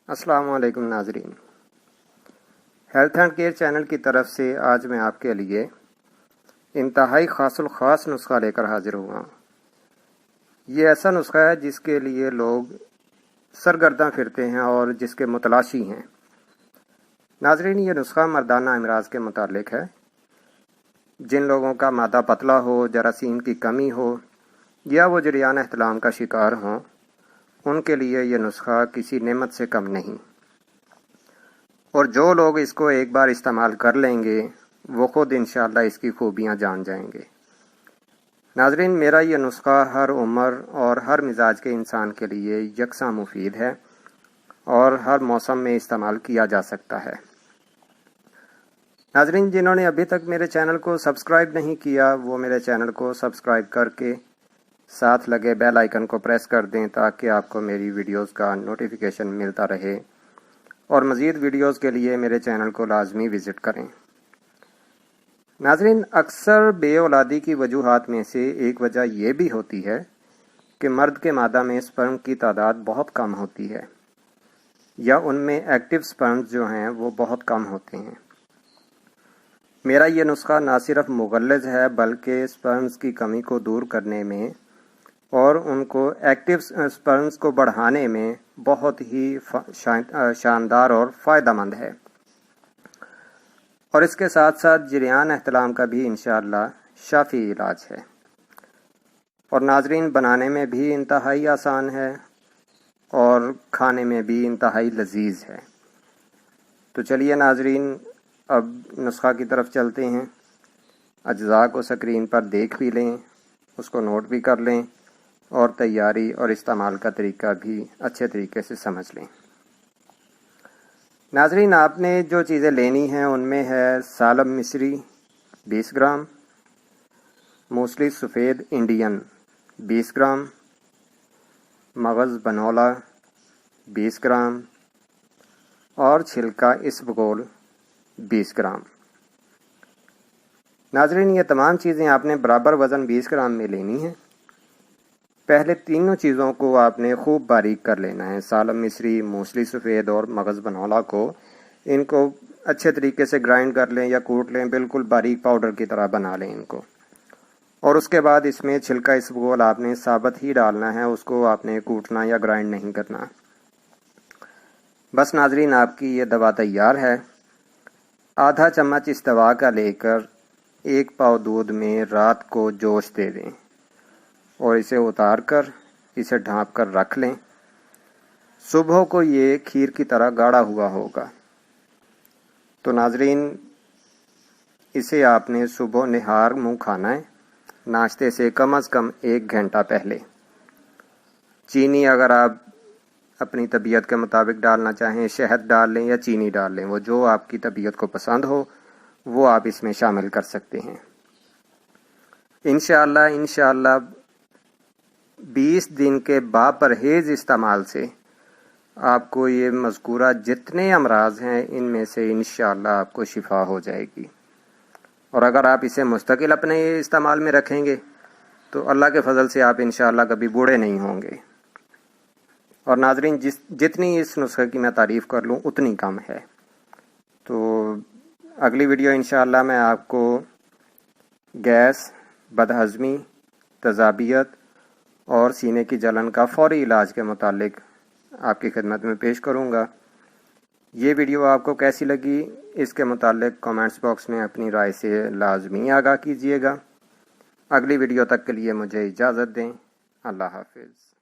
السلام علیکم ناظرین، ہیلتھ اینڈ کیئر چینل کی طرف سے آج میں آپ کے لیے انتہائی خاص الخاص نسخہ لے کر حاضر ہوا ہوں۔ یہ ایسا نسخہ ہے جس کے لیے لوگ سرگرداں پھرتے ہیں اور جس کے متلاشی ہیں۔ ناظرین، یہ نسخہ مردانہ امراض کے متعلق ہے۔ جن لوگوں کا معدہ پتلا ہو، جراثیم کی کمی ہو یا وہ جریان احتلام کا شکار ہوں، ان کے لیے یہ نسخہ کسی نعمت سے کم نہیں، اور جو لوگ اس کو ایک بار استعمال کر لیں گے وہ خود انشاءاللہ اس کی خوبیاں جان جائیں گے۔ ناظرین، میرا یہ نسخہ ہر عمر اور ہر مزاج کے انسان کے لیے یکساں مفید ہے اور ہر موسم میں استعمال کیا جا سکتا ہے۔ ناظرین، جنہوں نے ابھی تک میرے چینل کو سبسکرائب نہیں کیا وہ میرے چینل کو سبسکرائب کر کے ساتھ لگے بیل آئیکن کو پریس کر دیں تاکہ آپ کو میری ویڈیوز کا نوٹیفیکیشن ملتا رہے، اور مزید ویڈیوز کے لیے میرے چینل کو لازمی وزٹ کریں۔ ناظرین، اکثر بے اولادی کی وجوہات میں سے ایک وجہ یہ بھی ہوتی ہے کہ مرد کے معدہ میں سپرم کی تعداد بہت کم ہوتی ہے، یا ان میں ایکٹیو سپرمز جو ہیں وہ بہت کم ہوتے ہیں۔ میرا یہ نسخہ نہ صرف مغلظ ہے بلکہ سپرمز کی کمی کو دور کرنے میں اور ان کو ایکٹیو سپرمز کو بڑھانے میں بہت ہی شاندار اور فائدہ مند ہے، اور اس کے ساتھ ساتھ جریان احتلام کا بھی انشاءاللہ شافی علاج ہے، اور ناظرین بنانے میں بھی انتہائی آسان ہے اور کھانے میں بھی انتہائی لذیذ ہے۔ تو چلیے ناظرین، اب نسخہ کی طرف چلتے ہیں۔ اجزاء کو سکرین پر دیکھ بھی لیں، اس کو نوٹ بھی کر لیں، اور تیاری اور استعمال کا طریقہ بھی اچھے طریقے سے سمجھ لیں۔ ناظرین، آپ نے جو چیزیں لینی ہیں ان میں ہے سالم مصری 20 گرام، موسلی سفید انڈین 20 گرام، مغز بنولا 20 گرام، اور چھلکا اسبگول 20 گرام۔ ناظرین، یہ تمام چیزیں آپ نے برابر وزن 20 گرام میں لینی ہیں۔ پہلے تینوں چیزوں کو آپ نے خوب باریک کر لینا ہے۔ سالم مصری، موسلی سفید اور مغز بنولا کو ان کو اچھے طریقے سے گرائنڈ کر لیں یا کوٹ لیں، بالکل باریک پاؤڈر کی طرح بنا لیں ان کو، اور اس کے بعد اس میں چھلکا اسبگول آپ نے ثابت ہی ڈالنا ہے، اس کو آپ نے کوٹنا یا گرائنڈ نہیں کرنا۔ بس ناظرین، آپ کی یہ دوا تیار ہے۔ آدھا چمچ اس دوا کا لے کر 1 پاؤ دودھ میں رات کو جوش دے دیں اور اسے اتار کر اسے ڈھانپ کر رکھ لیں۔ صبح کو یہ کھیر کی طرح گاڑھا ہوا ہوگا۔ تو ناظرین، اسے آپ نے صبح نہار منہ کھانا ہے، ناشتے سے کم از کم 1 گھنٹہ پہلے۔ چینی اگر آپ اپنی طبیعت کے مطابق ڈالنا چاہیں، شہد ڈال لیں یا چینی ڈال لیں، وہ جو آپ کی طبیعت کو پسند ہو وہ آپ اس میں شامل کر سکتے ہیں۔ انشاءاللہ 20 دن کے باپرہیز استعمال سے آپ کو یہ مذکورہ جتنے امراض ہیں ان میں سے انشاءاللہ آپ کو شفا ہو جائے گی، اور اگر آپ اسے مستقل اپنے استعمال میں رکھیں گے تو اللہ کے فضل سے آپ انشاءاللہ کبھی بوڑھے نہیں ہوں گے۔ اور ناظرین، جتنی اس نسخے کی میں تعریف کر لوں اتنی کم ہے۔ تو اگلی ویڈیو انشاءاللہ میں آپ کو گیس، بدہضمی، تذابیت اور سینے کی جلن کا فوری علاج کے متعلق آپ کی خدمت میں پیش کروں گا۔ یہ ویڈیو آپ کو کیسی لگی اس کے متعلق کامنٹس باکس میں اپنی رائے سے لازمی آگاہ کیجیے گا۔ اگلی ویڈیو تک کے لیے مجھے اجازت دیں۔ اللہ حافظ۔